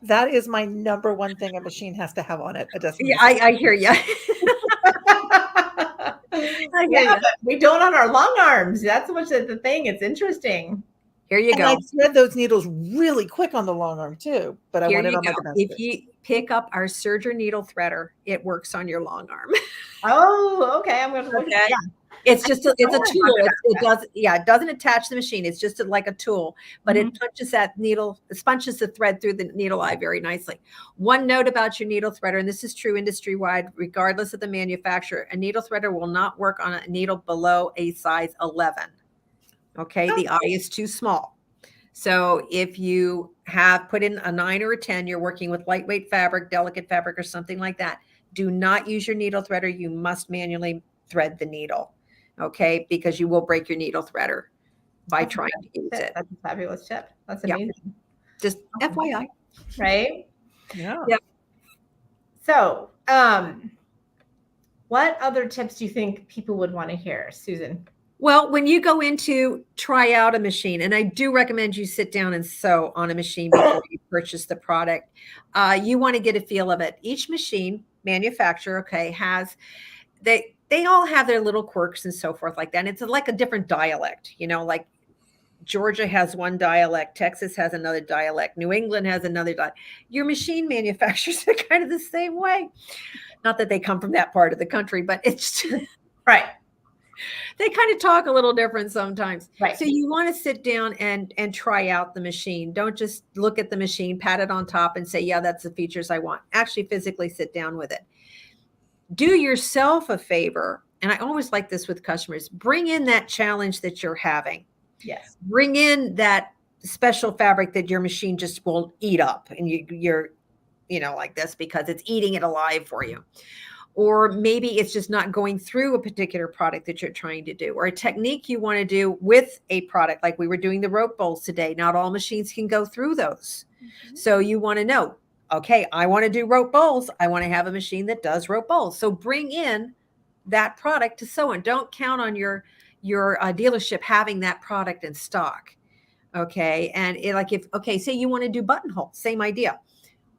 Speaker 2: That is my number one thing a machine has to have on it.
Speaker 3: I hear you.
Speaker 1: But we don't on our long arms. That's much of the thing. It's interesting.
Speaker 3: Here you go.
Speaker 2: I thread those needles really quick on the long arm too, but I want it on my domestic.
Speaker 3: If you pick up our serger needle threader, it works on your long arm.
Speaker 1: Oh, okay. I'm going to look at that.
Speaker 3: It's just it's a tool. It doesn't attach the machine. It's just like a tool, but it punches that needle, it punches the thread through the needle eye very nicely. One note about your needle threader, and this is true industry-wide, regardless of the manufacturer, a needle threader will not work on a needle below a size 11. Okay, the eye is too small. So if you have put in a 9 or a 10, you're working with lightweight fabric, delicate fabric, or something like that. Do not use your needle threader. You must manually thread the needle. Okay, because you will break your needle threader by trying to use it.
Speaker 1: That's a fabulous tip. That's amazing.
Speaker 3: Yeah. Just FYI.
Speaker 1: Right?
Speaker 2: Yeah.
Speaker 3: Yep.
Speaker 1: So, what other tips do you think people would want to hear, Susan?
Speaker 3: Well, when you go in to try out a machine, and I do recommend you sit down and sew on a machine before you purchase the product, you want to get a feel of it. Each machine manufacturer, has they all have their little quirks and so forth like that. And it's like a different dialect, like Georgia has one dialect, Texas has another dialect, New England has another dialect. Your machine manufacturers are kind of the same way. Not that they come from that part of the country, but it's
Speaker 1: right.
Speaker 3: They kind of talk a little different sometimes.
Speaker 1: Right.
Speaker 3: So you want to sit down and try out the machine. Don't just look at the machine, pat it on top and say, yeah, that's the features I want. Actually physically sit down with it. Do yourself a favor. And I always like this with customers. Bring in that challenge that you're having.
Speaker 1: Yes.
Speaker 3: Bring in that special fabric that your machine just will eat up. And you're like this because it's eating it alive for you. Or maybe it's just not going through a particular product that you're trying to do, or a technique you want to do with a product. Like we were doing the rope bowls today. Not all machines can go through those. So you want to know, okay, I want to do rope bowls. I want to have a machine that does rope bowls. So bring in that product to sew in. Don't count on your dealership having that product in stock. Okay. And say you want to do buttonhole, same idea.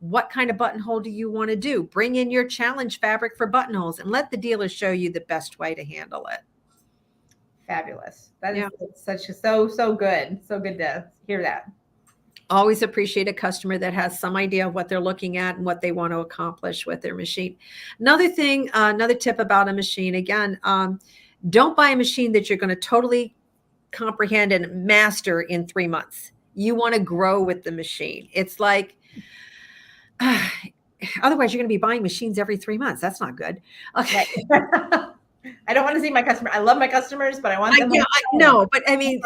Speaker 3: What kind of buttonhole do you want to do? Bring in your challenge fabric for buttonholes and let the dealer show you the best way to handle it.
Speaker 1: Fabulous. That is so good. So good to hear that.
Speaker 3: Always appreciate a customer that has some idea of what they're looking at and what they want to accomplish with their machine. Another tip about a machine, again, don't buy a machine that you're going to totally comprehend and master in 3 months. You want to grow with the machine. It's like, otherwise you're going to be buying machines every 3 months. That's not good. Okay.
Speaker 1: I don't want to see my customer. I love my customers, but I want them.
Speaker 3: No, but I mean,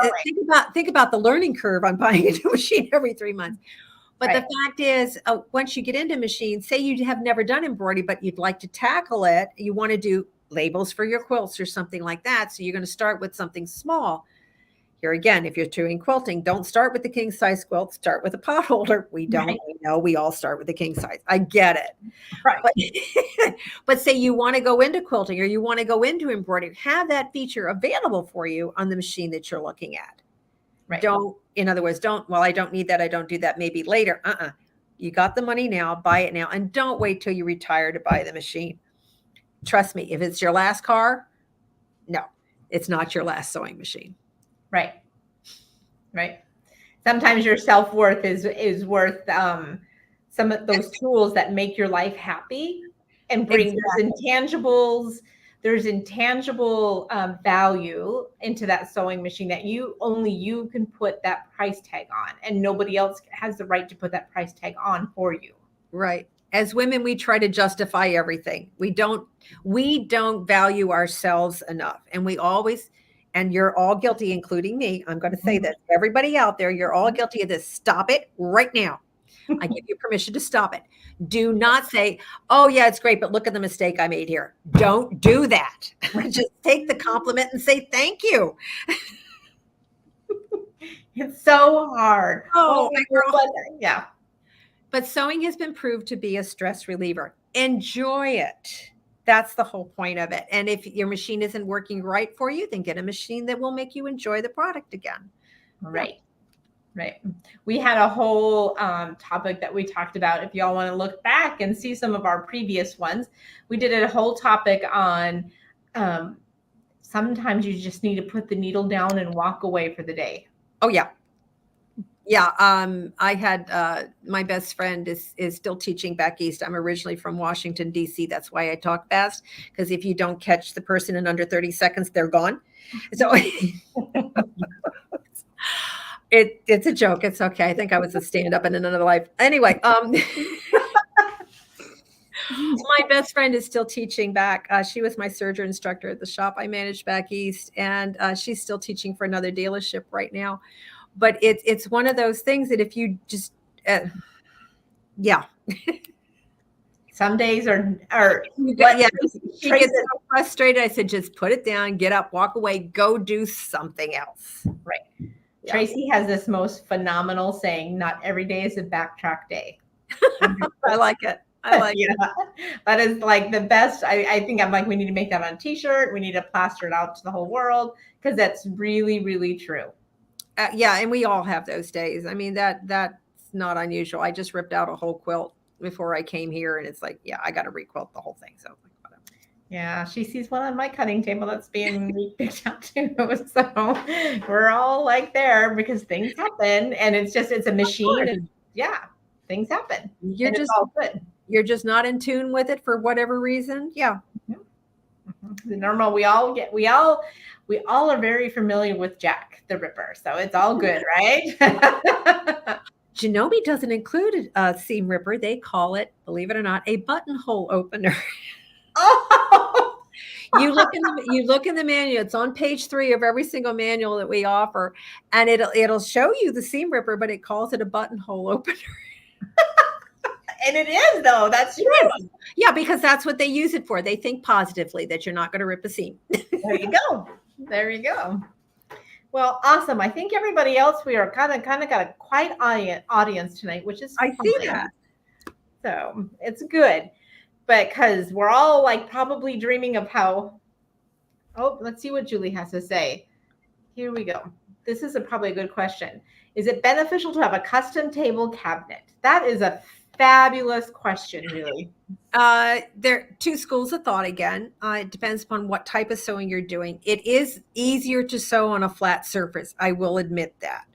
Speaker 3: think about the learning curve on buying a new machine every 3 months. But the fact is, once you get into machines, say you have never done embroidery, but you'd like to tackle it. You want to do labels for your quilts or something like that. So you're going to start with something small. Here again, if you're doing quilting, don't start with the king size quilt, start with a pot holder. We don't, we know we all start with the king size. I get it.
Speaker 1: Right.
Speaker 3: But say you want to go into quilting or you want to go into embroidery, have that feature available for you on the machine that you're looking at.
Speaker 1: Right.
Speaker 3: In other words, I don't need that. I don't do that. Maybe later. You got the money now, buy it now. And don't wait till you retire to buy the machine. Trust me, if it's your last car, no, it's not your last sewing machine.
Speaker 1: Right. Right. Sometimes your self-worth is worth some of those tools that make your life happy and bring there's intangible value into that sewing machine that only you can put that price tag on, and nobody else has the right to put that price tag on for you.
Speaker 3: Right. As women, we try to justify everything. We don't value ourselves enough. And we always, and you're all guilty, including me. I'm going to say this. Everybody out there, you're all guilty of this. Stop it right now. I give you permission to stop it. Do not say, oh yeah, it's great, but look at the mistake I made here. Don't do that. Just take the compliment and say thank you.
Speaker 1: It's so hard.
Speaker 3: Oh,
Speaker 1: yeah.
Speaker 3: But sewing has been proved to be a stress reliever. Enjoy it. That's the whole point of it. And if your machine isn't working right for you, then get a machine that will make you enjoy the product again.
Speaker 1: Right. Right. We had a whole topic that we talked about. If y'all want to look back and see some of our previous ones, we did a whole topic on sometimes you just need to put the needle down and walk away for the day.
Speaker 3: Oh, yeah. Yeah. I had my best friend is still teaching back east. I'm originally from Washington, D.C. That's why I talk fast, because if you don't catch the person in under 30 seconds, they're gone. So it's a joke. It's okay. I think I was a stand-up in another life. Anyway, my best friend is still teaching back. She was my serger instructor at the shop I managed back east, and she's still teaching for another dealership right now. But it's one of those things that if you just, yeah.
Speaker 1: Some days are
Speaker 3: yeah. She gets so frustrated. I said, just put it down, get up, walk away, go do something else.
Speaker 1: Right. Yeah. Tracey has this most phenomenal saying, not every day is a backtrack day.
Speaker 3: I like it. I like it.
Speaker 1: That is like the best. I think I'm like, we need to make that on a t-shirt. We need to plaster it out to the whole world, because that's really, really true.
Speaker 3: Yeah. And we all have those days. I mean, that's not unusual. I just ripped out a whole quilt before I came here, and it's like, yeah, I got to requilt the whole thing. So whatever.
Speaker 1: Yeah, she sees one on my cutting table that's being picked out too. So we're all like there because things happen, and it's a machine. And yeah, things happen.
Speaker 3: It's all good. You're just not in tune with it for whatever reason. Yeah.
Speaker 1: Mm-hmm. The normal, we all are very familiar with Jack the Ripper, so it's all good, right?
Speaker 3: Janome doesn't include a seam ripper. They call it, believe it or not, a buttonhole opener.
Speaker 1: Oh,
Speaker 3: you look in the manual. It's on page 3 of every single manual that we offer, and it'll show you the seam ripper, but it calls it a buttonhole opener.
Speaker 1: And it is, though. That's true.
Speaker 3: Yeah, because that's what they use it for. They think positively that you're not going to rip a seam.
Speaker 1: There you go. There you go. Well, awesome. I think everybody else, we are kind of got a quiet audience tonight, which is
Speaker 3: I see that.
Speaker 1: So it's good, but because we're all like probably dreaming of how. Oh, let's see what Julie has to say. Here we go. This is probably a good question. Is it beneficial to have a custom table cabinet? That is a fabulous question, really.
Speaker 3: There are 2 schools of thought again. It depends upon what type of sewing you're doing. It is easier to sew on a flat surface. I will admit that.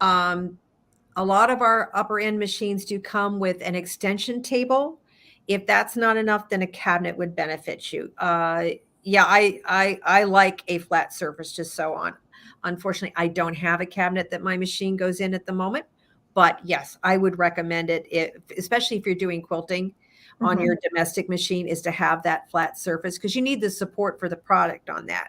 Speaker 3: A lot of our upper end machines do come with an extension table. If that's not enough, then a cabinet would benefit you. Yeah, I like a flat surface to sew on. Unfortunately, I don't have a cabinet that my machine goes in at the moment. But yes, I would recommend it, especially if you're doing quilting on your domestic machine, is to have that flat surface, because you need the support for the product on that.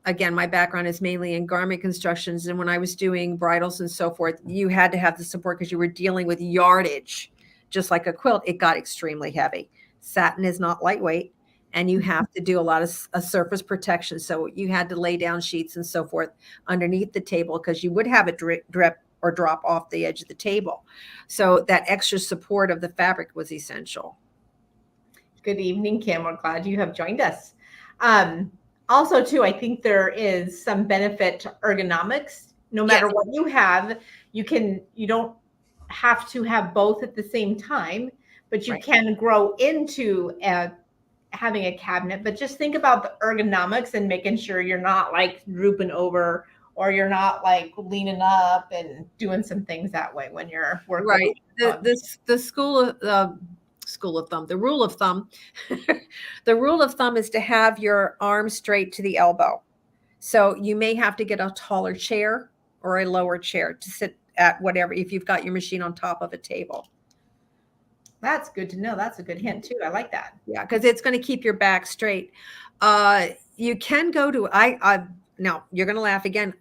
Speaker 3: Again, my background is mainly in garment constructions. And when I was doing bridals and so forth, you had to have the support because you were dealing with yardage. Just like a quilt, it got extremely heavy. Satin is not lightweight, and you have to do a lot of surface protection. So you had to lay down sheets and so forth underneath the table, because you would have it drip or drop off the edge of the table. So that extra support of the fabric was essential.
Speaker 1: Good evening, Kim. We're glad you have joined us. Also, too, I think there is some benefit to ergonomics. No matter what you have, you don't have to have both at the same time, but you can grow into having a cabinet, but just think about the ergonomics and making sure you're not like drooping over or you're not like leaning up and doing some things that way when you're working.
Speaker 3: Right. The rule of thumb, the rule of thumb is to have your arm straight to the elbow. So you may have to get a taller chair or a lower chair to sit at, whatever, if you've got your machine on top of a table.
Speaker 1: That's good to know. That's a good hint too. I like that.
Speaker 3: Yeah, because it's going to keep your back straight. You can go to, now you're going to laugh again.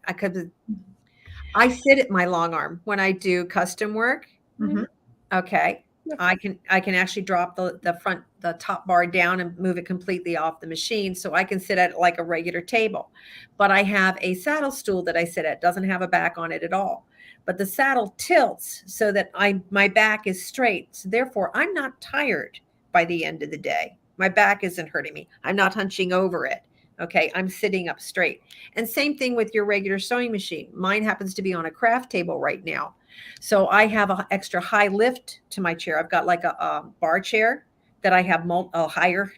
Speaker 3: I sit at my long arm when I do custom work.
Speaker 1: Mhm.
Speaker 3: Okay.
Speaker 2: Yeah.
Speaker 3: I can actually drop the top bar down and move it completely off the machine. So I can sit at like a regular table, but I have a saddle stool that I sit at, doesn't have a back on it at all. But the saddle tilts so that my back is straight. So therefore I'm not tired by the end of the day. My back isn't hurting me. I'm not hunching over it. Okay. I'm sitting up straight. And same thing with your regular sewing machine. Mine happens to be on a craft table right now. So I have an extra high lift to my chair. I've got like a bar chair that I have a higher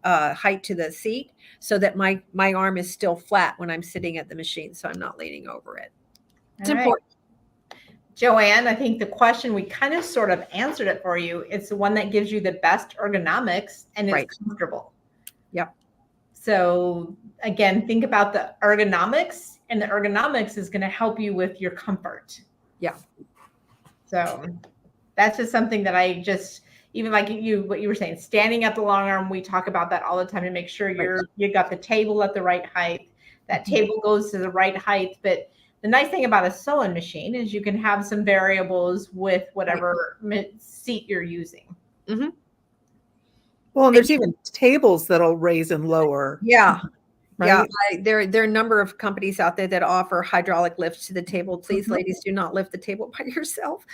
Speaker 3: height to the seat so that my arm is still flat when I'm sitting at the machine. So I'm not leaning over it. It's important.
Speaker 1: Joanne, I think the question, we kind of sort of answered it for you. It's the one that gives you the best ergonomics and is comfortable.
Speaker 3: Yep.
Speaker 1: So again, think about the ergonomics, and the ergonomics is going to help you with your comfort.
Speaker 3: Yeah.
Speaker 1: So that's just something that I just, even like what you were saying, standing at the long arm, we talk about that all the time to make sure you got the table at the right height. That table goes to the right height. But the nice thing about a sewing machine is you can have some variables with whatever seat you're using.
Speaker 3: Mm-hmm.
Speaker 2: Well, and there's even tables that'll raise and lower.
Speaker 3: Yeah.
Speaker 2: Right?
Speaker 3: Yeah, there are a number of companies out there that offer hydraulic lifts to the table. Please, ladies, do not lift the table by yourself.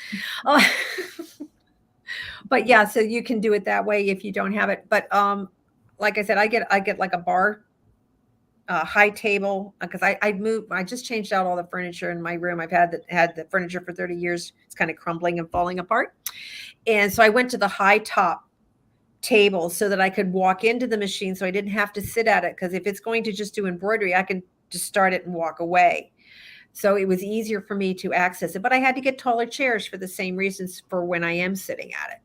Speaker 3: But yeah, so you can do it that way if you don't have it. But like I said, I get like a bar high table because I just changed out all the furniture in my room. I've had the furniture for 30 years. It's kind of crumbling and falling apart. And so I went to the high top table so that I could walk into the machine so I didn't have to sit at it, because if it's going to just do embroidery, I can just start it and walk away. So it was easier for me to access it, but I had to get taller chairs for the same reasons for when I am sitting at it.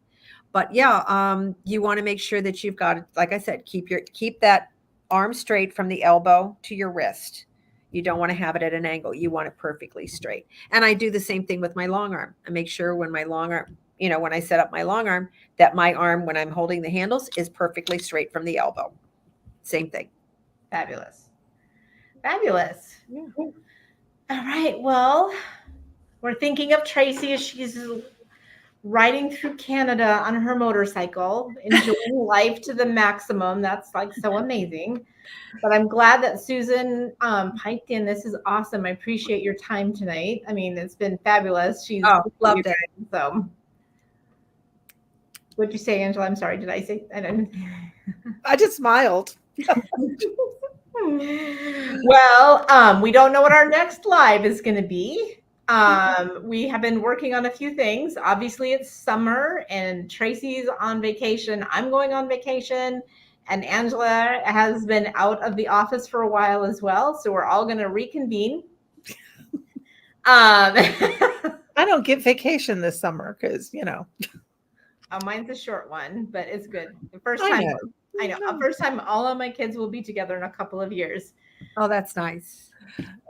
Speaker 3: But yeah, you want to make sure that you've got, like I said, keep that arm straight from the elbow to your wrist. You don't want to have it at an angle. You want it perfectly straight. And I do the same thing with my long arm. I make sure when my long arm, when I set up my long arm, that my arm, when I'm holding the handles, is perfectly straight from the elbow. Same thing.
Speaker 1: Fabulous. Fabulous. Yeah. All right. Well, we're thinking of Tracey as she's riding through Canada on her motorcycle, enjoying life to the maximum. That's like so amazing. But I'm glad that Susan piped in. This is awesome. I appreciate your time tonight. I mean, it's been fabulous. She's
Speaker 3: loved it.
Speaker 1: So what'd you say, Angela? I'm sorry. Did I say? I didn't.
Speaker 2: I just smiled.
Speaker 1: Well, we don't know what our next live is going to be. We have been working on a few things. Obviously, it's summer and Tracey's on vacation. I'm going on vacation, and Angela has been out of the office for a while as well. So we're all going to reconvene.
Speaker 2: I don't get vacation this summer because,
Speaker 1: mine's a short one, but it's good. The first time, I know. The first time all of my kids will be together in a couple of years.
Speaker 3: Oh, that's nice.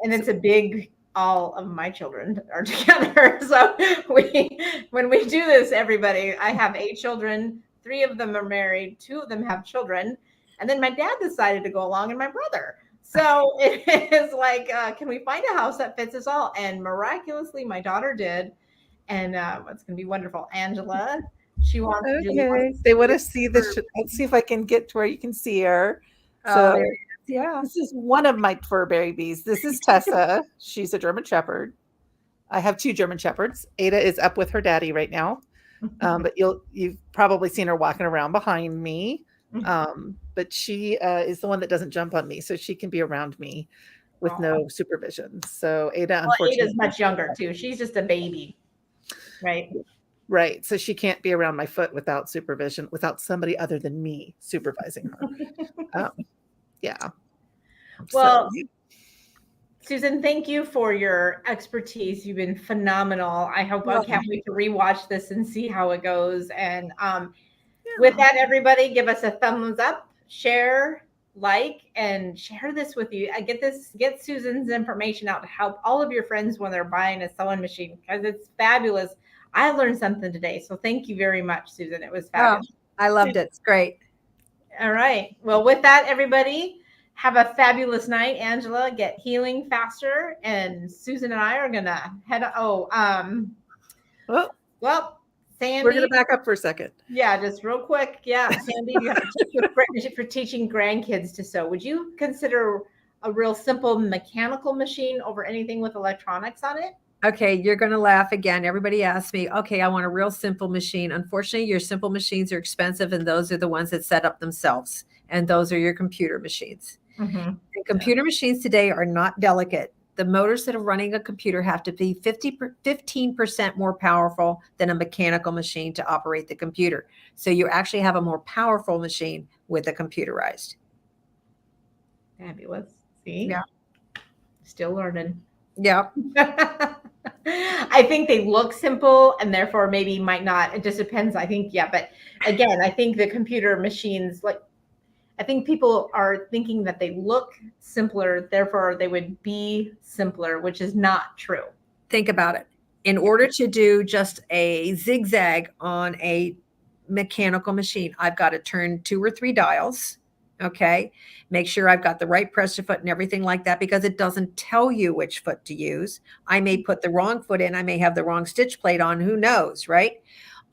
Speaker 1: And it's a big, all of my children are together. So when we do this, everybody, I have 8 children. 3 of them are married. 2 of them have children. And then my dad decided to go along and my brother. So it is like, can we find a house that fits us all? And miraculously, my daughter did. And it's going to be wonderful. Angela, she wants to do.
Speaker 2: They want to see this. Let's see if I can get to where you can see her. So
Speaker 3: yeah,
Speaker 2: this is one of my fur babies. This is Tessa. She's a German Shepherd. I have 2 German Shepherds. Ada is up with her daddy right now. But you've probably seen her walking around behind me. But she is the one that doesn't jump on me, so she can be around me with no supervision. So Ada, unfortunately,
Speaker 1: Ada's much younger too. She's just a baby, right?
Speaker 2: Right. So she can't be around my foot without supervision, without somebody other than me supervising her. Yeah.
Speaker 1: Well,
Speaker 2: So,
Speaker 1: Susan, thank you for your expertise. You've been phenomenal. I
Speaker 3: Well,
Speaker 1: can't wait to rewatch this and see how it goes. And with
Speaker 2: yeah.
Speaker 1: that, everybody, give us a thumbs up, share, like, and share this with you. I get Susan's information out to help all of your friends when they're buying a sewing machine, because it's fabulous. I learned something today. So thank you very much, Susan. It was fabulous.
Speaker 3: I loved it. It's great.
Speaker 1: All right. Well, with that, everybody, have a fabulous night. Angela, get healing faster. And Susan and I are going to head. Well, Sandy.
Speaker 2: We're going to back up for a second.
Speaker 1: Yeah, just real quick. Yeah, Sandy, you have a tip with Brittany for teaching grandkids to sew. Would you consider a real simple mechanical machine over anything with electronics on it?
Speaker 3: Okay, you're going to laugh again. Everybody asks me, okay, I want a real simple machine. Unfortunately, your simple machines are expensive, and those are the ones that set up themselves. And those are your computer machines.
Speaker 1: Mm-hmm.
Speaker 3: And computer machines today are not delicate. The motors that are running a computer have to be 15% more powerful than a mechanical machine to operate the computer. So you actually have a more powerful machine with a computerized.
Speaker 1: Fabulous. See?
Speaker 3: Yeah.
Speaker 1: Still learning.
Speaker 3: Yeah.
Speaker 1: I think they look simple and therefore maybe might not. It just depends. I think, yeah. But again, I think the computer machines, I think people are thinking that they look simpler, therefore they would be simpler, which is not true.
Speaker 3: Think about it. In order to do just a zigzag on a mechanical machine, I've got to turn 2 or 3 dials. Okay. Make sure I've got the right pressure foot and everything like that, because it doesn't tell you which foot to use. I may put the wrong foot in. I may have the wrong stitch plate on. Who knows, right?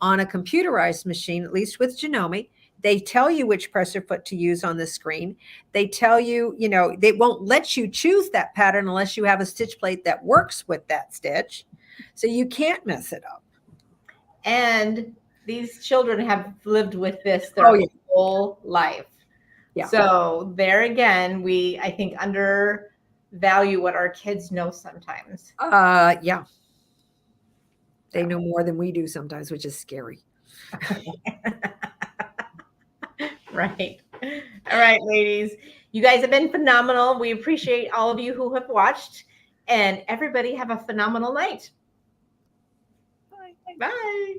Speaker 3: On a computerized machine, at least with Janome, they tell you which pressure foot to use on the screen. They tell you, they won't let you choose that pattern unless you have a stitch plate that works with that stitch. So you can't mess it up.
Speaker 1: And these children have lived with this their whole life. Yeah. So there again, I think, undervalue what our kids know sometimes.
Speaker 3: Yeah. They know more than we do sometimes, which is scary.
Speaker 1: Right. All right, ladies. You guys have been phenomenal. We appreciate all of you who have watched, and everybody have a phenomenal night.
Speaker 2: Bye.
Speaker 1: Bye.